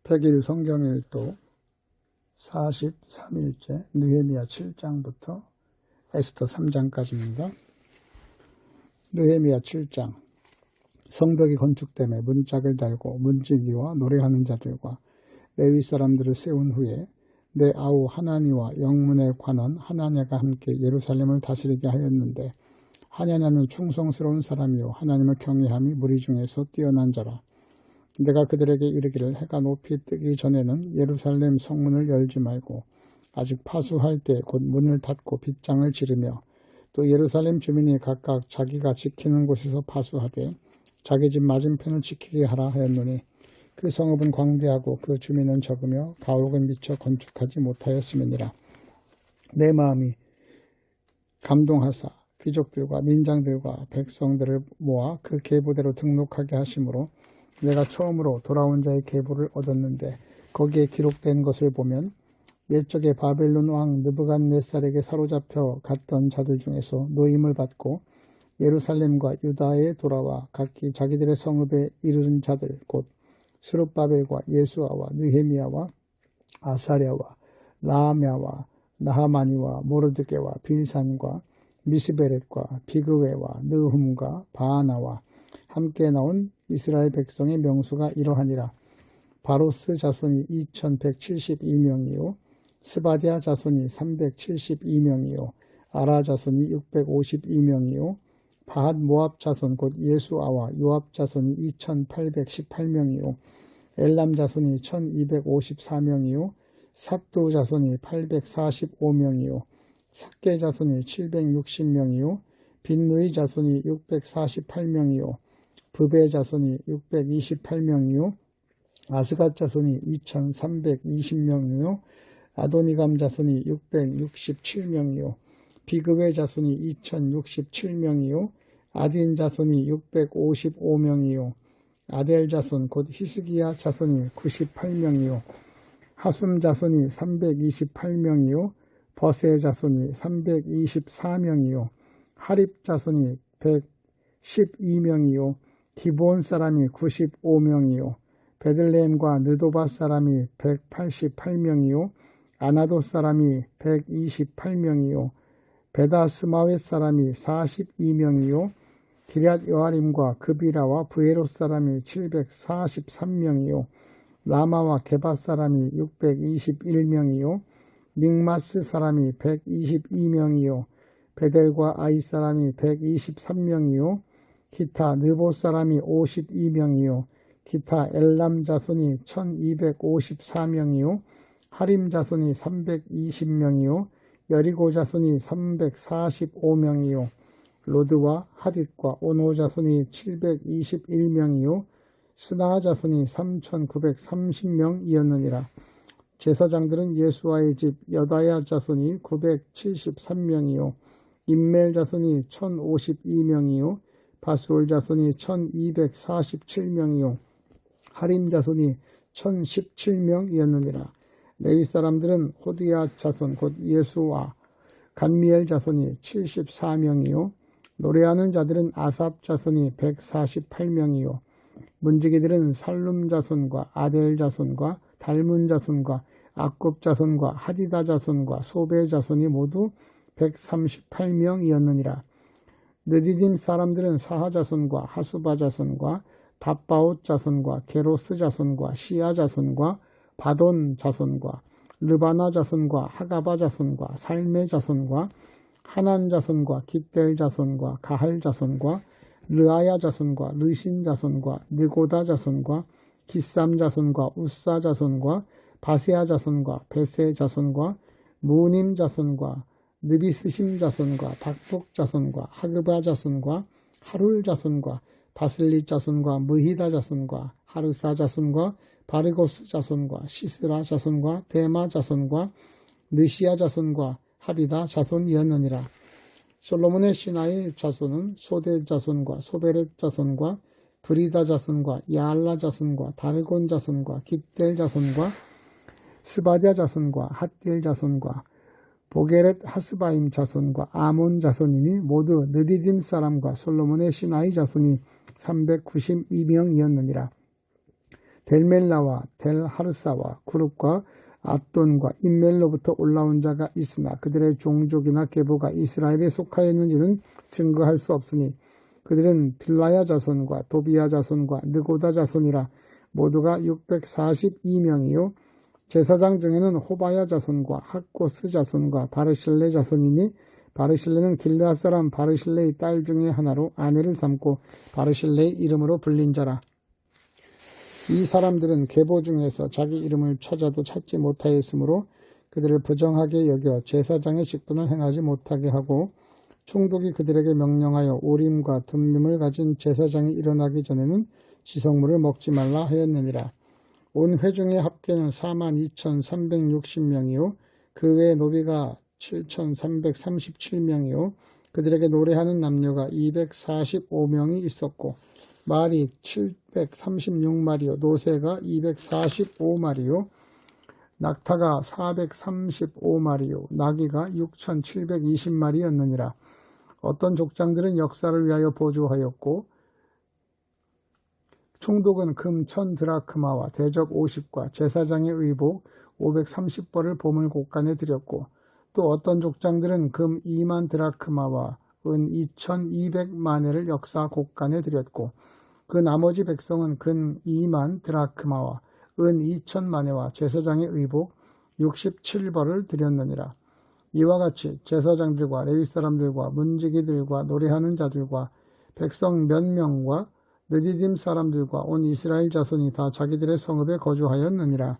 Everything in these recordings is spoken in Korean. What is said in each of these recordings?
100일 성경일도 43일째 느헤미야 7장부터 에스더 3장까지입니다. 느헤미야 7장. 성벽이 건축됨에 문짝을 달고 문지기와 노래하는 자들과 레위 사람들을 세운 후에 내 아우 하나니와 영문의 관원 하나냐가 함께 예루살렘을 다스리게 하였는데, 하나냐는 충성스러운 사람이요 하나님을 경외함이 무리 중에서 뛰어난 자라. 내가 그들에게 이르기를 해가 높이 뜨기 전에는 예루살렘 성문을 열지 말고 아직 파수할 때 곧 문을 닫고 빗장을 지르며, 또 예루살렘 주민이 각각 자기가 지키는 곳에서 파수하되 자기 집 맞은편을 지키게 하라 하였노니, 그 성읍은 광대하고 그 주민은 적으며 가옥은 미처 건축하지 못하였음이니라. 내 마음이 감동하사 귀족들과 민장들과 백성들을 모아 그 계보대로 등록하게 하심으로 내가 처음으로 돌아온 자의 계보를 얻었는데, 거기에 기록된 것을 보면 옛적에 바벨론 왕 느부갓네살에게 사로잡혀 갔던 자들 중에서 노임을 받고 예루살렘과 유다에 돌아와 각기 자기들의 성읍에 이르는 자들, 곧 스룹바벨과 예수아와 느헤미야와 아사랴와 라하мя와 나하마니와 모르드게와 빌산과 미스베렛과 비그웨와 느훔과 바하나와 함께 나온 이스라엘 백성의 명수가 이러하니라. 바로스 자손이 2172명이요 스바디아 자손이 372명이요 아라 자손이 652명이요 바핫 모압 자손 곧 예수아와 요압 자손이 2818명이요 엘람 자손이 1254명이요 삭두 자손이 845명이요 삭게 자손이 760명이요 빈누이 자손이 648명이요 브베 자손이 628명이요 아스갓 자손이 2320명이요 아도니감 자손이 667명이요 비그웨 자손이 2067명이요 아딘 자손이 655명이요 아델 자손 곧 히스기야 자손이 98명이요 하숨 자손이 328명이요 버세 자손이 324명이요 하립 자손이 112명이요 기브온 사람이 95명이요 베들레헴과 느도바 사람이 188명이요 아나도 사람이 128명이요 베다스마웻 사람이 42명이요 기럇 여아림과 그비라와 브에롯 사람이 743명이요 라마와 게바 사람이 621명이요 믹마스 사람이 122명이요 베델과 아이 사람이 123명이요 기타 느보 사람이 52명이요 기타 엘람 자손이 1254명이요 하림 자손이 320명이요 여리고 자손이 345명이요 로드와 하딧과 오노 자손이 721명이요 스나 자손이 3930명이었느니라. 제사장들은 예수아의 집 여다야 자손이 973명이요 임멜 자손이 1052명이요 바스올 자손이 1247명이요 하림 자손이 1017명이었느니라. 레위 사람들은 호디야 자손 곧 예수와 간미엘 자손이 74명이요 노래하는 자들은 아삽 자손이 148명이요 문지기들은 살룸 자손과 아델 자손과 달문 자손과 악곱 자손과 하디다 자손과 소베 자손이 모두 138명이었느니라. 느디딤 사람들은 사하 자손과 하수바 자손과 답바옷 자손과 게로스 자손과 시아 자손과 바돈 자손과 르바나 자손과 하가바 자손과 살메 자손과 하난 자손과 깃델 자손과 가할 자손과 르아야 자손과 르신 자손과 느고다 자손과 기삼 자손과 우사 자손과 바세아 자손과 베세 자손과 무님 자손과 느비스심 자손과 박복 자손과 하그바 자손과 하룰 자손과 바슬리 자손과 무히다 자손과 하르사 자손과 바르고스 자손과 시스라 자손과 데마 자손과 느시아 자손과 하비다 자손이었느니라. 솔로몬의 신하의 자손은 소대 자손과 소베렛 자손과 브리다 자손과 야알라 자손과 다르곤 자손과 깃델 자손과 스바디아 자손과 핫딜 자손과 보게렛 하스바임 자손과 아몬 자손이니 모두 느디딤 사람과 솔로몬의 신하의 자손이 392명이었느니라. 델멜라와 델하르사와 구룹과 압돈과 인멜로부터 올라온 자가 있으나 그들의 종족이나 계보가 이스라엘에 속하였는지는 증거할 수 없으니 그들은 들라야 자손과 도비야 자손과 느고다 자손이라. 모두가 642명이요 제사장 중에는 호바야 자손과 학고스 자손과 바르실레 자손이니 바르실레는 길르앗 사람 바르실레의 딸 중에 하나로 아내를 삼고 바르실레의 이름으로 불린 자라. 이 사람들은 계보 중에서 자기 이름을 찾아도 찾지 못하였으므로 그들을 부정하게 여겨 제사장의 직분을 행하지 못하게 하고 총독이 그들에게 명령하여 우림과 둠밈을 가진 제사장이 일어나기 전에는 지성물을 먹지 말라 하였느니라. 온 회중의 합계는 42,360명이요 그 외의 노비가 7,337명이요 그들에게 노래하는 남녀가 245명이 있었고 말이 736마리요 노새가 245마리요 낙타가 435마리요 나귀가 6,720마리였느니라. 어떤 족장들은 역사를 위하여 보조하였고 총독은 금 1000드라크마와 대접 50과 제사장의 의복 530벌을 보물 곡간에 드렸고 또 어떤 족장들은 금 2만 드라크마와 은 2200마네를 역사 곡간에 드렸고 그 나머지 백성은 금 2만 드라크마와 은 2000마네와 제사장의 의복 67벌을 드렸느니라. 이와 같이 제사장들과 레위 사람들과 문지기들과 노래하는 자들과 백성 몇 명과 느디딤 사람들과 온 이스라엘 자손이 다 자기들의 성읍에 거주하였느니라.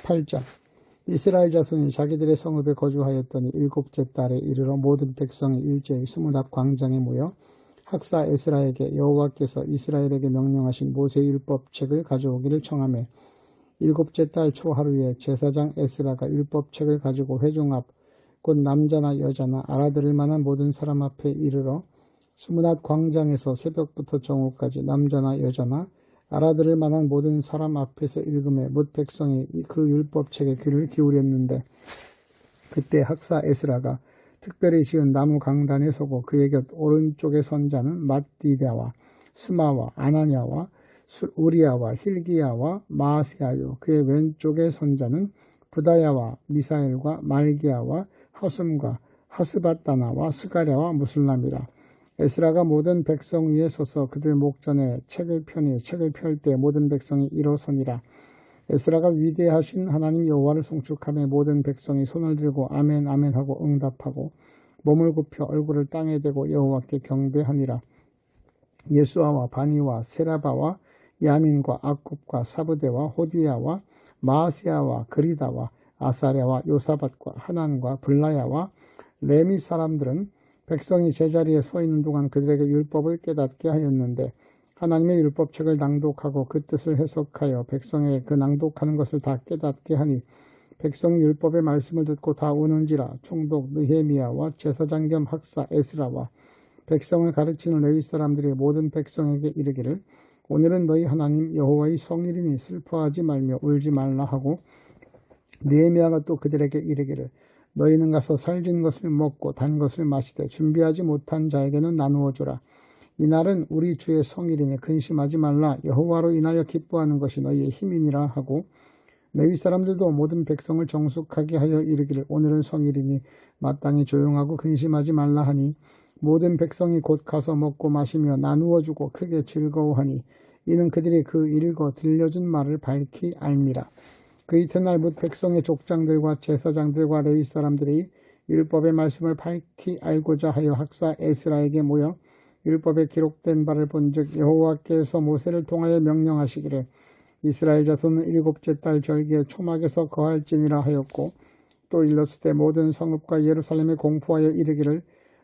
8장 이스라엘 자손이 자기들의 성읍에 거주하였더니 일곱째 달에 이르러 모든 백성이 일제히 스무납 광장에 모여 학사 에스라에게 여호와께서 이스라엘에게 명령하신 모세의 율법책을 가져오기를 청하매 일곱째 달 초하루에 제사장 에스라가 율법책을 가지고 회중 앞 곧 남자나 여자나 알아들을 만한 모든 사람 앞에 이르러 스무낫 광장에서 새벽부터 정오까지 남자나 여자나 알아들을 만한 모든 사람 앞에서 읽음에 뭇 백성이 그 율법책에 귀를 기울였는데 그때 학사 에스라가 특별히 지은 나무 강단에 서고 그의 곁 오른쪽에 선 자는 맏디다와 스마와 아나냐와 우리야와 힐기야와 마아세야요 그의 왼쪽에 선 자는 부다야와 미사엘과 말기야와 하숨과 하스바다나와 스가랴와 무슬람이라. 에스라가 모든 백성 위에 서서 그들 목전에 책을 펴니 책을 펼 때 모든 백성이 일어서니라. 에스라가 위대하신 하나님 여호와를 송축하며 모든 백성이 손을 들고 아멘 아멘 하고 응답하고 몸을 굽혀 얼굴을 땅에 대고 여호와께 경배하니라. 예수아와 바니와 세라바와 야민과 악굽과 사부대와 호디야와 마아세야와 그리다와 아사랴와 요사밧과 하난과 블라야와 레미 사람들은 백성이 제자리에 서 있는 동안 그들에게 율법을 깨닫게 하였는데 하나님의 율법책을 낭독하고 그 뜻을 해석하여 백성에게 그 낭독하는 것을 다 깨닫게 하니 백성이 율법의 말씀을 듣고 다 우는지라. 총독 느헤미야와 제사장 겸 학사 에스라와 백성을 가르치는 레위 사람들이 모든 백성에게 이르기를 오늘은 너희 하나님 여호와의 성일이니 슬퍼하지 말며 울지 말라 하고 느헤미야가 또 그들에게 이르기를 너희는 가서 살진 것을 먹고 단 것을 마시되 준비하지 못한 자에게는 나누어 주라. 이날은 우리 주의 성일이니 근심하지 말라. 여호와로 인하여 기뻐하는 것이 너희의 힘이니라 하고 레위 사람들도 모든 백성을 정숙하게 하여 이르기를 오늘은 성일이니 마땅히 조용하고 근심하지 말라 하니 모든 백성이 곧 가서 먹고 마시며 나누어 주고 크게 즐거워하니 이는 그들이 그 읽어 들려준 말을 밝히 알미라. 그 이튿날 뭇 백성의 족장들과 제사장들과 레위 사람들이 율법의 말씀을 밝히 알고자 하여 학사 에스라에게 모여 율법에 기록된 바를 본즉 여호와께서 모세를 통하여 명령하시기를 이스라엘 자손은 일곱째 달 절기에 초막에서 거할지니라 하였고 또 일렀을 때 모든 성읍과 예루살렘에 공포하여 이르기를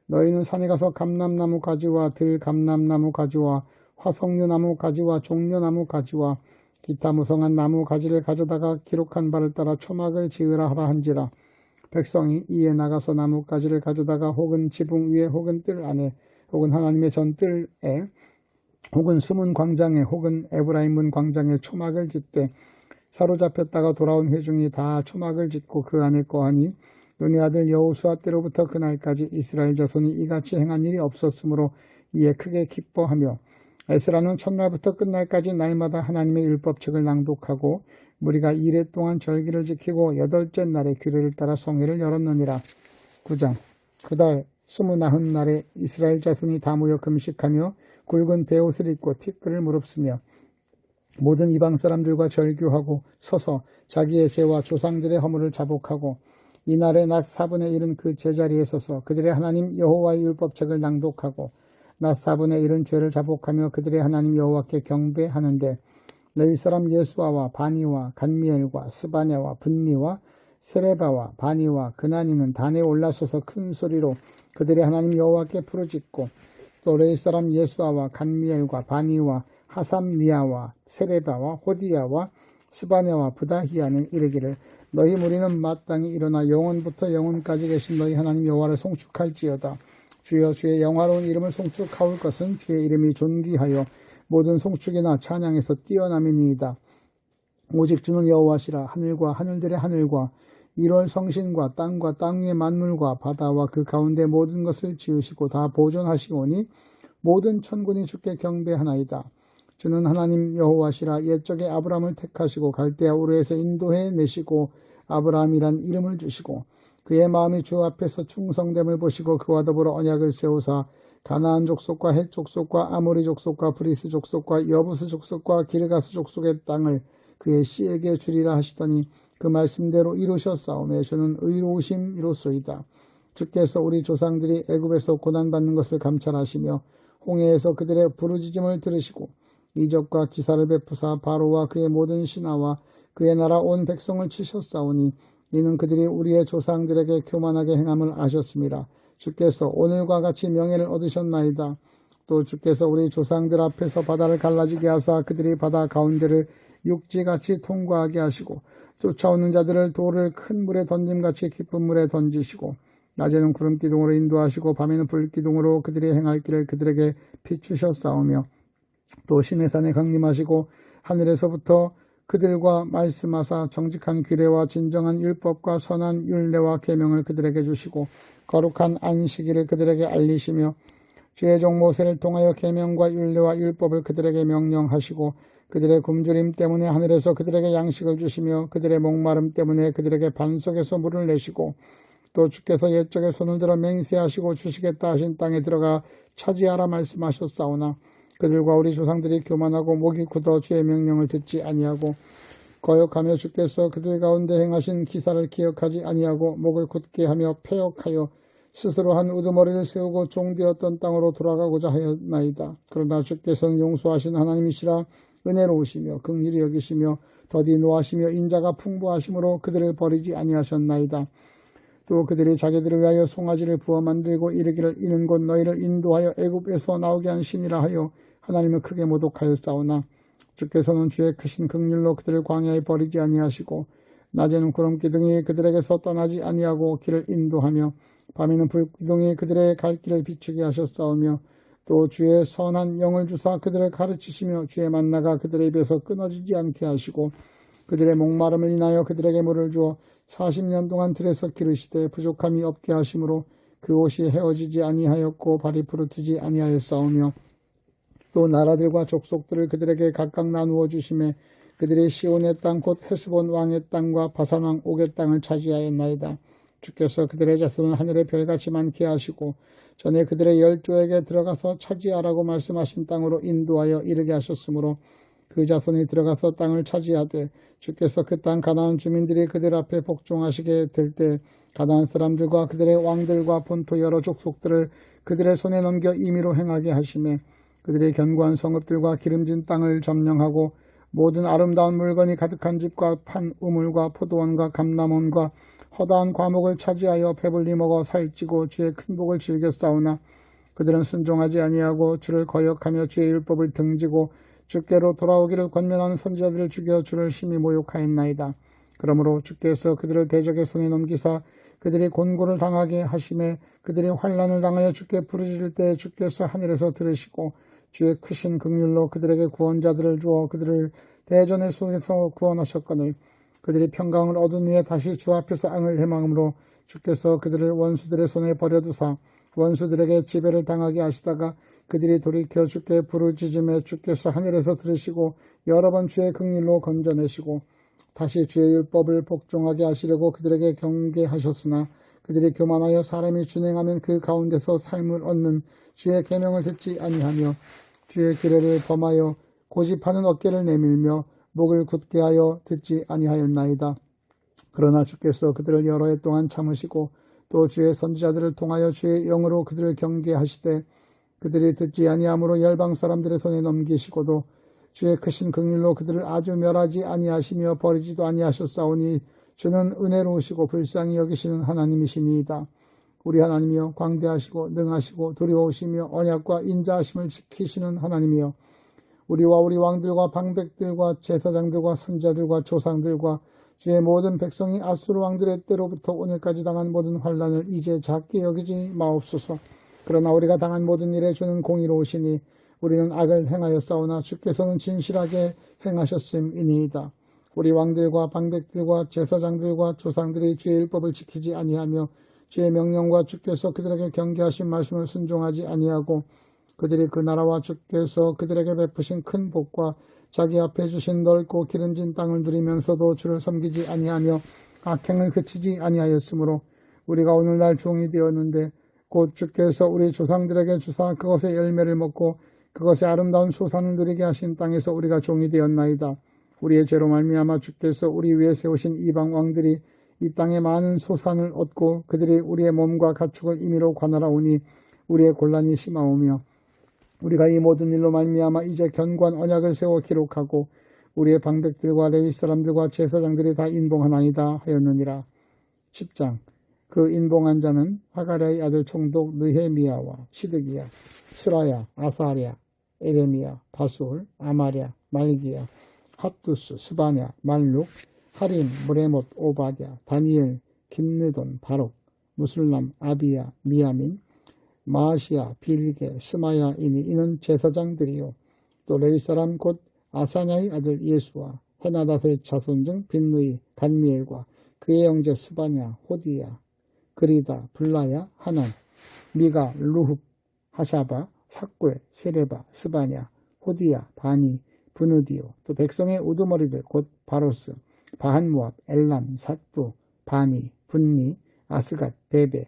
너희는 산에 가서 감람나무 가지와 들감람나무 가지와 화석류나무 가지와 종려나무 가지와 기타 무성한 나무 가지를 가져다가 기록한 바를 따라 초막을 지으라 하라 한지라. 백성이 이에 나가서 나무 가지를 가져다가 혹은 지붕 위에 혹은 뜰 안에 혹은 하나님의 전뜰에 혹은 수문 광장에 혹은 에브라임 문 광장에 초막을 짓되 사로잡혔다가 돌아온 회중이 다 초막을 짓고 그 안에 거하니 눈의 아들 여호수아 때로부터 그날까지 이스라엘 자손이 이같이 행한 일이 없었으므로 이에 크게 기뻐하며 에스라는 첫날부터 끝날까지 날마다 하나님의 율법책을 낭독하고 무리가 이레 동안 절기를 지키고 여덟째 날에 규례를 따라 성회를 열었느니라. 9장. 그달 29날에 이스라엘 자손이 다 모여 금식하며 굵은 베옷을 입고 티끌을 무릅쓰며 모든 이방 사람들과 절규하고 서서 자기의 죄와 조상들의 허물을 자복하고 이날의 낮 4분의 1은 그 제자리에 서서 그들의 하나님 여호와의 율법책을 낭독하고 낮 4분의 1은 죄를 자복하며 그들의 하나님 여호와께 경배하는데 레위 사람 예수아와 바니와 간미엘과 스바냐와 분니와 세레바와 바니와 그나니는 단에 올라서서 큰 소리로 그들의 하나님 여호와께 부르짖고 또 레위 사람 예수아와 간미엘과 바니와 하삼니아와 세레바와 호디야와 스바냐와 부다히야는 이르기를 너희 무리는 마땅히 일어나 영원부터 영원까지 계신 너희 하나님 여호와를 송축할지어다. 주여 주의 영화로운 이름을 송축하올 것은 주의 이름이 존귀하여 모든 송축이나 찬양에서 뛰어남이니이다. 오직 주는 여호와시라. 하늘과 하늘들의 하늘과 1월 성신과 땅과 땅 위의 만물과 바다와 그 가운데 모든 것을 지으시고 다 보존하시오니 모든 천군이 주께 경배하나이다. 주는 하나님 여호와시라. 옛적에 아브라함을 택하시고 갈대아 우르에서 인도해 내시고 아브라함이란 이름을 주시고 그의 마음이 주 앞에서 충성됨을 보시고 그와 더불어 언약을 세우사 가나안 족속과 헷 족속과 아모리 족속과 브리스 족속과 여부스 족속과 기르가스 족속의 땅을 그의 씨에게 주리라 하시더니 그 말씀대로 이루셨사오매 주는 의로우심이로소이다. 주께서 우리 조상들이 애굽에서 고난받는 것을 감찰하시며 홍해에서 그들의 부르짖음을 들으시고 이적과 기사를 베푸사 바로와 그의 모든 신하와 그의 나라 온 백성을 치셨사오니 이는 그들이 우리의 조상들에게 교만하게 행함을 아셨습니다. 주께서 오늘과 같이 명예를 얻으셨나이다. 또 주께서 우리 조상들 앞에서 바다를 갈라지게 하사 그들이 바다 가운데를 육지같이 통과하게 하시고 쫓아오는 자들을 돌을 큰 물에 던짐같이 깊은 물에 던지시고 낮에는 구름기둥으로 인도하시고 밤에는 불기둥으로 그들이 행할 길을 그들에게 비추셨사오며 또 시내산에 강림하시고 하늘에서부터 그들과 말씀하사 정직한 규례와 진정한 율법과 선한 율례와 계명을 그들에게 주시고 거룩한 안식일을 그들에게 알리시며 주의 종 모세를 통하여 계명과 율례와 율법을 그들에게 명령하시고 그들의 굶주림 때문에 하늘에서 그들에게 양식을 주시며 그들의 목마름 때문에 그들에게 반석에서 물을 내시고 또 주께서 옛적에 손을 들어 맹세하시고 주시겠다 하신 땅에 들어가 차지하라 말씀하셨사오나 그들과 우리 조상들이 교만하고 목이 굳어 주의 명령을 듣지 아니하고 거역하며 주께서 그들 가운데 행하신 기사를 기억하지 아니하고 목을 굳게 하며 패역하여 스스로 한 우두머리를 세우고 종되었던 땅으로 돌아가고자 하였나이다. 그러나 주께서는 용서하신 하나님이시라 은혜로우시며 긍휼히 여기시며 더디 노하시며 인자가 풍부하심으로 그들을 버리지 아니하셨나이다. 또 그들이 자기들을 위하여 송아지를 부어 만들고 이르기를 이는 곧 너희를 인도하여 애굽에서 나오게 한 신이라 하여 하나님을 크게 모독하였사오나 주께서는 주의 크신 긍휼로 그들을 광야에 버리지 아니하시고 낮에는 구름기둥이 그들에게서 떠나지 아니하고 길을 인도하며 밤에는 불기둥이 그들의 갈 길을 비추게 하셨사오며 또 주의 선한 영을 주사 그들을 가르치시며 주의 만나가 그들의 입에서 끊어지지 않게 하시고 그들의 목마름을 인하여 그들에게 물을 주어 40년 동안 들에서 기르시되 부족함이 없게 하심으로 그 옷이 헤어지지 아니하였고 발이 부르트지 아니하였사오며 또 나라들과 족속들을 그들에게 각각 나누어 주심에 그들이 시온의 땅 곧 헤스본 왕의 땅과 바산 왕 옥의 땅을 차지하였나이다. 주께서 그들의 자손을 하늘의 별같이 많게 하시고 전에 그들의 열조에게 들어가서 차지하라고 말씀하신 땅으로 인도하여 이르게 하셨으므로 그 자손이 들어가서 땅을 차지하되 주께서 그 땅 가나안 주민들이 그들 앞에 복종하시게 될 때 가나안 사람들과 그들의 왕들과 본토 여러 족속들을 그들의 손에 넘겨 임의로 행하게 하시매 그들의 견고한 성읍들과 기름진 땅을 점령하고 모든 아름다운 물건이 가득한 집과 판 우물과 포도원과 감람원과 허다한 과목을 차지하여 배불리 먹어 살찌고 주의 큰 복을 즐겨 싸우나 그들은 순종하지 아니하고 주를 거역하며 주의 율법을 등지고 주께로 돌아오기를 권면하는 선지자들을 죽여 주를 심히 모욕하였나이다. 그러므로 주께서 그들을 대적의 손에 넘기사 그들이 곤고를 당하게 하심에 그들이 환난을 당하여 주께 부르짖을 때 주께서 하늘에서 들으시고 주의 크신 긍휼로 그들에게 구원자들을 주어 그들을 대전의 손에서 구원하셨거늘 그들이 평강을 얻은 후에 다시 주 앞에서 앙을 해망으로 주께서 그들을 원수들의 손에 버려두사 원수들에게 지배를 당하게 하시다가 그들이 돌이켜 주께 부르짖음에 주께서 하늘에서 들으시고 여러 번 주의 긍휼로 건져내시고 다시 주의 율법을 복종하게 하시려고 그들에게 경계하셨으나 그들이 교만하여 사람이 준행하는 그 가운데서 삶을 얻는 주의 계명을 듣지 아니하며 주의 규례를 범하여 고집하는 어깨를 내밀며 목을 굳게 하여 듣지 아니하였나이다. 그러나 주께서 그들을 여러 해 동안 참으시고 또 주의 선지자들을 통하여 주의 영으로 그들을 경계하시되 그들이 듣지 아니함으로 열방 사람들의 손에 넘기시고도 주의 크신 긍휼로 그들을 아주 멸하지 아니하시며 버리지도 아니하셨사오니 주는 은혜로우시고 불쌍히 여기시는 하나님이시니이다. 우리 하나님이여 광대하시고 능하시고 두려우시며 언약과 인자하심을 지키시는 하나님이여 우리와 우리 왕들과 방백들과 제사장들과 선자들과 조상들과 주의 모든 백성이 아수르 왕들의 때로부터 오늘까지 당한 모든 환난을 이제 작게 여기지 마옵소서. 그러나 우리가 당한 모든 일에 주는 공의로우시니 우리는 악을 행하였사오나 주께서는 진실하게 행하셨음이니이다. 우리 왕들과 방백들과 제사장들과 조상들이 주의 율법을 지키지 아니하며 주의 명령과 주께서 그들에게 경계하신 말씀을 순종하지 아니하고 그들이 그 나라와 주께서 그들에게 베푸신 큰 복과 자기 앞에 주신 넓고 기름진 땅을 누리면서도 주를 섬기지 아니하며 악행을 그치지 아니하였으므로 우리가 오늘날 종이 되었는데 곧 주께서 우리 조상들에게 주사 그것의 열매를 먹고 그것의 아름다운 소산을 누리게 하신 땅에서 우리가 종이 되었나이다. 우리의 죄로 말미암아 주께서 우리 위에 세우신 이방 왕들이 이 땅에 많은 소산을 얻고 그들이 우리의 몸과 가축을 임의로 관할하오니 우리의 곤란이 심하오며 우리가 이 모든 일로 말미암아 이제 견고한 언약을 세워 기록하고 우리의 방백들과 레위 사람들과 제사장들이 다 인봉하나이다 하였느니라. 10장 그 인봉한 자는 하가랴의 아들 총독 느헤미야와 시드기야, 스라야, 아사랴, 에레미야, 바술, 아마랴, 말기야, 핫두스, 스바냐, 말룩, 하림, 무레못, 오바댜, 다니엘, 김느돈, 바록, 무술람, 아비야, 미야민, 마아시야, 빌게, 스마야이니 이는 제사장들이요. 또 레위사람 곧 아사냐의 아들 예수와 헤나닷의 자손 중 빈누이, 간미엘과 그의 형제 스바냐, 호디야, 그리다, 블라야, 하난, 미가, 루흡, 하샤바, 삭골, 세레바, 스바냐, 호디야, 바니, 브누디오, 또 백성의 우두머리들 곧 바로스, 바한모압, 엘람, 삿두, 바니, 분니, 아스갓, 베베,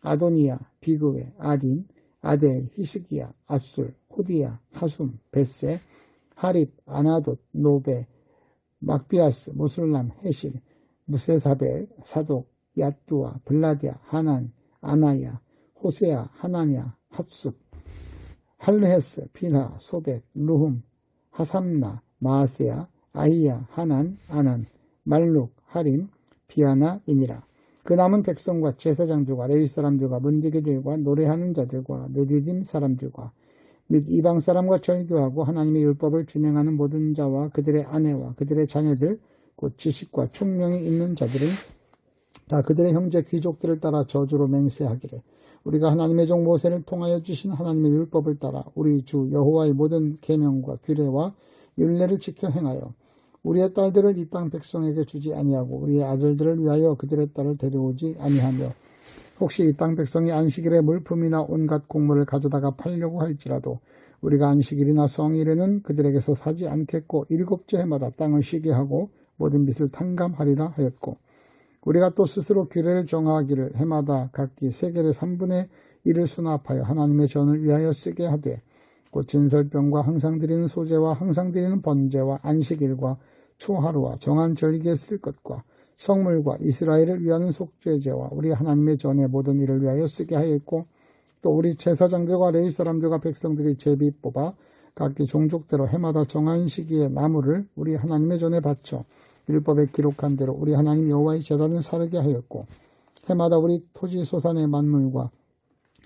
아도니야, 비그웨, 아딘, 아델, 히스기야, 아술, 호디야, 하숨, 베세, 하립, 아나돗, 노베, 막비아스, 무술람, 헤실, 무세사벨, 사독, 야뚜아, 블라디아, 하난, 아나야, 호세야, 하나냐, 핫숲, 할르헤스, 피나, 소백, 루흠, 하삼나, 마아세야, 아이야, 하난, 아난, 말룩, 하림, 비아나이니라. 그 남은 백성과 제사장들과 레위 사람들과 문지기들과 노래하는 자들과 느디딤 사람들과 및 이방 사람과 절교하고 하나님의 율법을 진행하는 모든 자와 그들의 아내와 그들의 자녀들 곧 지식과 총명이 있는 자들은 다 그들의 형제 귀족들을 따라 저주로 맹세하기를 우리가 하나님의 종 모세를 통하여 주신 하나님의 율법을 따라 우리 주 여호와의 모든 계명과 규례와 율례를 지켜 행하여 우리의 딸들을 이 땅 백성에게 주지 아니하고 우리의 아들들을 위하여 그들의 딸을 데려오지 아니하며 혹시 이 땅 백성이 안식일에 물품이나 온갖 곡물을 가져다가 팔려고 할지라도 우리가 안식일이나 성일에는 그들에게서 사지 않겠고 일곱째 해마다 땅을 쉬게 하고 모든 빚을 탕감하리라 하였고 우리가 또 스스로 규례를 정하기를 해마다 각기 세겔의 3분의 1을 수납하여 하나님의 전을 위하여 쓰게 하되 곧 진설병과 항상 드리는 소제와 항상 드리는 번제와 안식일과 초하루와 정한 절기에 쓸 것과 성물과 이스라엘을 위하는 속죄제와 우리 하나님의 전의 모든 일을 위하여 쓰게 하였고 또 우리 제사장들과 레위 사람들과 백성들이 제비 뽑아 각기 종족대로 해마다 정한 시기에 나무를 우리 하나님의 전에 바쳐 율법에 기록한 대로 우리 하나님 여호와의 제단을 사르게 하였고 해마다 우리 토지 소산의 만물과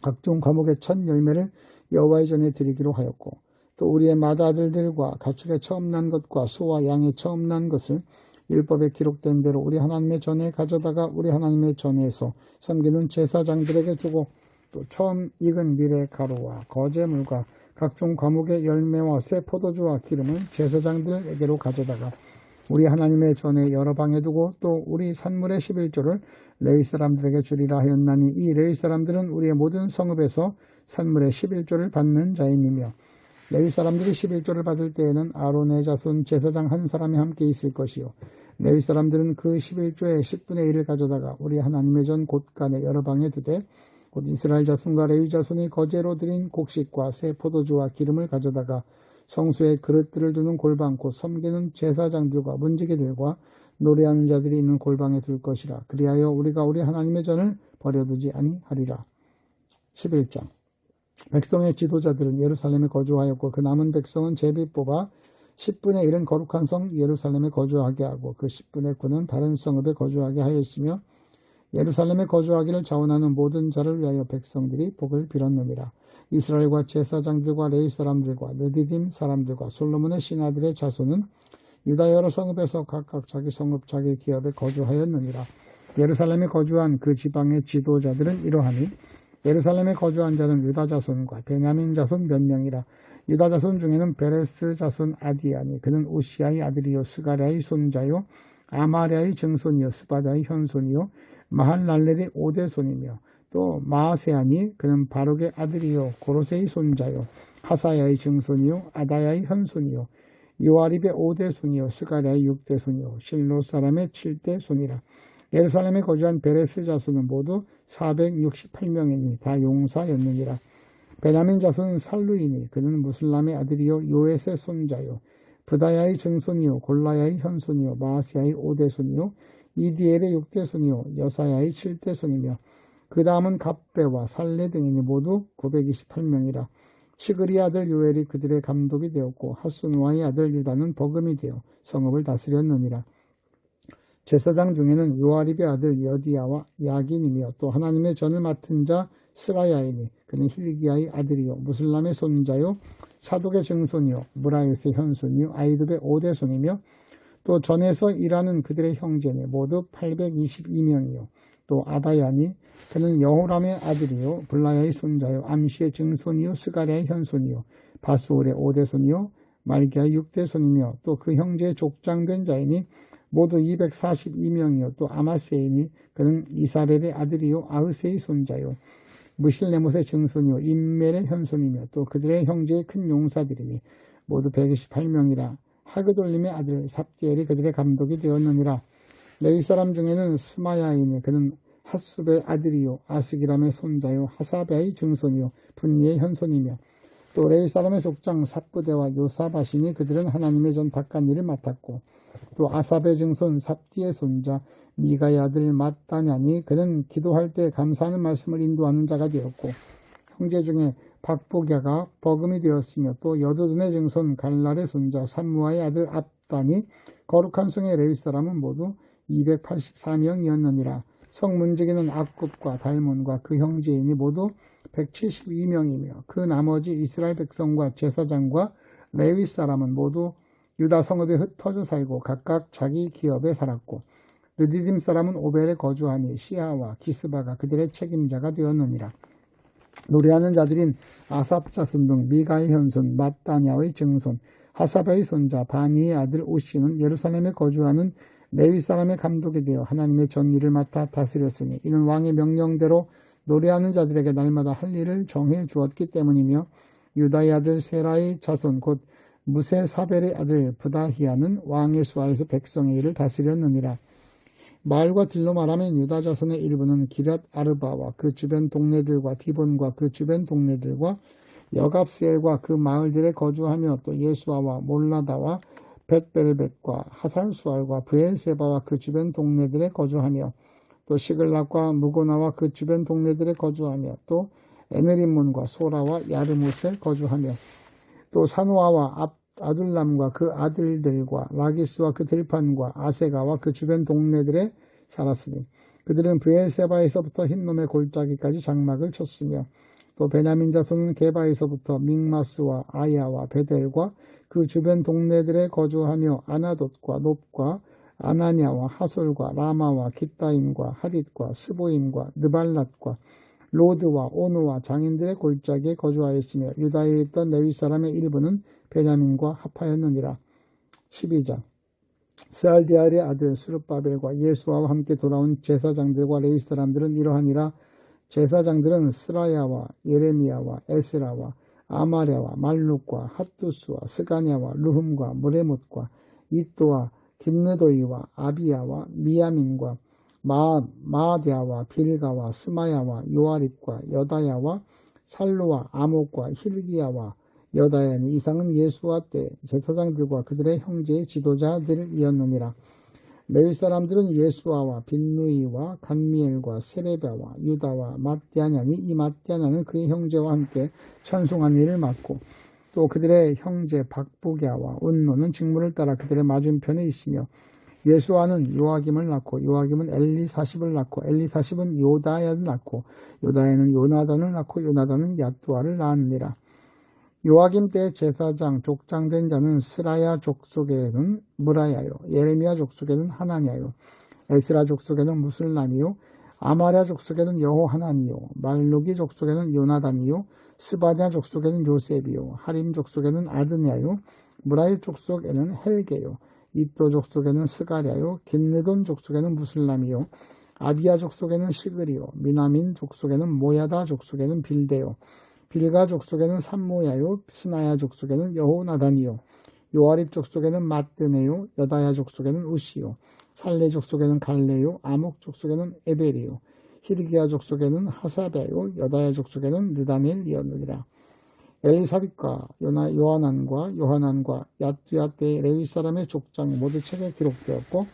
각종 과목의 첫 열매를 여호와의 전에 드리기로 하였고 또 우리의 맏아들들과 가축의 처음 난 것과 소와 양의 처음 난 것을 율법에 기록된 대로 우리 하나님의 전에 가져다가 우리 하나님의 전에서 섬기는 제사장들에게 주고 또 처음 익은 밀의 가루와 거제물과 각종 과목의 열매와 새 포도주와 기름을 제사장들에게로 가져다가 우리 하나님의 전에 여러 방에 두고 또 우리 산물의 11조를 레위 사람들에게 주리라 하였나니 이 레위 사람들은 우리의 모든 성읍에서 산물의 11조를 받는 자임이며 레위 사람들이 11조를 받을 때에는 아론의 자손 제사장 한 사람이 함께 있을 것이요 레위 사람들은 그 11조의 10분의 1을 가져다가 우리 하나님의 전 곳간에 여러 방에 두되 곧 이스라엘 자손과 레위 자손이 거제로 드린 곡식과 새 포도주와 기름을 가져다가 성수의 그릇들을 두는 골방 곧 섬기는 제사장들과 문지기들과 노래하는 자들이 있는 골방에 둘 것이라. 그리하여 우리가 우리 하나님의 전을 버려두지 아니하리라. 11장 백성의 지도자들은 예루살렘에 거주하였고 그 남은 백성은 제비 뽑아 10분의 1은 거룩한 성 예루살렘에 거주하게 하고 그 10분의 9는 다른 성읍에 거주하게 하였으며 예루살렘에 거주하기를 자원하는 모든 자를 위하여 백성들이 복을 빌었느니라. 이스라엘과 제사장들과 레위 사람들과 느디딤 사람들과 솔로몬의 신하들의 자손은 유다 여러 성읍에서 각각 자기 성읍 자기 기업에 거주하였느니라. 예루살렘에 거주한 그 지방의 지도자들은 이러하니 예루살렘에 거주한 자는 유다 자손과 베냐민 자손 몇 명이라. 유다 자손 중에는 베레스 자손 아디아니 그는 우시아의 아들이요 스가랴의 손자요 아마랴의 증손이요 스바다의 현손이요 마할랄렐의 5대 손이며 또 마아세아니 그는 바룩의 아들이요 고로세의 손자요 하사야의 증손이요 아다야의 현손이요 요아립의 5대 손이요 스가랴의 6대 손이요 실로 사람의 7대 손이라. 예루살렘에 거주한 베레스 자손은 모두 468명이니 다 용사였느니라. 베냐민 자손은 살루이니 그는 무슬람의 아들이요 요엣의 손자요 브다야의 증손이요 골라야의 현손이요 마아세야의 5대 손이요 이디엘의 6대 손이요 여사야의 7대 손이며 그 다음은 갑배와 살레 등이니 모두 928명이라. 시그리 아들 요엘이 그들의 감독이 되었고 하스누아의 아들 유다는 버금이 되어 성읍을 다스렸느니라. 제사장 중에는 요아립의 아들 여디야와 야긴이며 또 하나님의 전을 맡은 자 스라야이니 그는 힐기야의 아들이요 무슬람의 손자요 사독의 증손이요 무라요스의 현손이요 아이둡의 5대 손이며 또 전에서 일하는 그들의 형제는 모두 822명이요 또 아다야니 그는 여호람의 아들이요 블라야의 손자요 암시의 증손이요 스가랴의 현손이요 바수올의 5대 손이요 말기야의 6대 손이며 또 그 형제의 족장된 자이니 모두 242명이요 또 아마세이니 그는 이사렐의 아들이요 아흐세의 손자요 무실레못의 증손이요 임멜의 현손이며 또 그들의 형제의 큰 용사들이니 모두 128명이라. 하그돌림의 아들 삽디엘이 그들의 감독이 되었느니라. 레위 사람 중에는 스마야이니 그는 핫숲의 아들이요 아스기람의 손자요 하사베의 증손이요 분니의 현손이며 또 레위 사람의 족장 삽부대와 요사바시니 그들은 하나님의 전 닦은 일을 맡았고 또 아삽의 증손 삽디의 손자 미가의 아들 mat다냐니 그는 기도할 때 감사하는 말씀을 인도하는 자가 되었고 형제 중에 박복야가 버금이 되었으며 또 여두둔의 증손 갈랄의 손자 삼무아의 아들 압단이 거룩한 성의 레위 사람은 모두 284명이었느니라. 성 문지기는 악굽과 달몬과 그 형제인이 모두 172명이며 그 나머지 이스라엘 백성과 제사장과 레위 사람은 모두 유다 성읍에 흩어져 살고 각각 자기 기업에 살았고 느디딤 사람은 오벨에 거주하니 시아와 기스바가 그들의 책임자가 되었느니라. 노래하는 자들인 아삽 자손 등 미가의 현손 mat다냐의 증손 하사바의 손자 바니의 아들 우시는 예루살렘에 거주하는 레위 사람의 감독이 되어 하나님의 전일을 맡아 다스렸으니 이는 왕의 명령대로 노래하는 자들에게 날마다 할 일을 정해 주었기 때문이며 유다의 아들 세라의 자손 곧 무세사벨의 아들 부다히야는 왕의 수하에서 백성의 일을 다스렸느니라. 마을과 딜로 말하면 유다 자손의 일부는 기럇 아르바와 그 주변 동네들과 디본과 그 주변 동네들과 여갑스엘과 그 마을들에 거주하며 또 예수아와 몰라다와 벳벨벳과 하살수알과 브엘세바와 그 주변 동네들에 거주하며 또 시글락과 무고나와 그 주변 동네들에 거주하며 또 에느림문과 소라와 야르못에 거주하며 또 사누아와 아둘람과 그 아들들과 라기스와 그 들판과 아세가와 그 주변 동네들에 살았으니 그들은 브엘세바에서부터 흰놈의 골짜기까지 장막을 쳤으며 또 베냐민 자손은 게바에서부터 믹마스와 아야와 베델과 그 주변 동네들에 거주하며 아나돗과 놉과 아나냐와 하솔과 라마와 기타임과 하릿과 스보임과 느발랏과 로드와 오노와 장인들의 골짜기에 거주하였으며 유다에 있던 레위 사람의 일부는 베냐민과 합하였느니라. 12장 스알디알의 아들 스룹바벨과 예수아와 함께 돌아온 제사장들과 레위 사람들은 이러하니라. 제사장들은 스라야와 예레미야와 에스라와 아마랴와 말룩과 핫두스와 스가냐와 르훔과 무레못과 이또와 김느도이와 아비야와 미야민과 마아디아와 빌가와 스마야와 요아립과 여다야와 살루와 아목과 힐기야와 여다야는 이상은 예수와 때 제사장들과 그들의 형제의 지도자들이었느니라. 레위 사람들은 예수아와 빈누이와 간미엘과 세레바와 유다와 mat디아냐니 이 mat디아냐는 그의 형제와 함께 찬송한 일을 맡고 또 그들의 형제 박부갸와 운노는 직무를 따라 그들의 맞은편에 있으며 예수아는 요아김을 낳고 요아김은 엘리사십을 낳고 엘리사십은 요다야를 낳고 요다야는 요나단을 낳고 요나단은 야뚜아를 낳았느니라. 요아김 때 제사장 족장된 자는 스라야 족속에는 무라야요 예레미야 족속에는 하나냐요 에스라 족속에는 무슬람이요 아마랴 족속에는 여호하나니요 말루기 족속에는 요나단이요 스바냐 족속에는 요셉이요 하림 족속에는 아드냐요 무라일 족속에는 헬게요 이또 족속에는 스가랴요 긴느돈 족속에는 무슬람이요 아비야 족속에는 시그리요 미나민 족속에는 모야다 족속에는 빌데요 빌가 족속에는 삼모야요 스나야 족속에는 여호나단이요 요아립 족속에는 마뜨네요 여다야 족속에는 우시요 살레 족속에는 갈레요 아목 족속에는 에벨이요 히르기야 족속에는 하사베요 여다야 족속에는 느다멜이었느니라. 엘리사빗과 요하난과 야뚜야 때 레위 사람의 족장이 모두 책에 기록되었고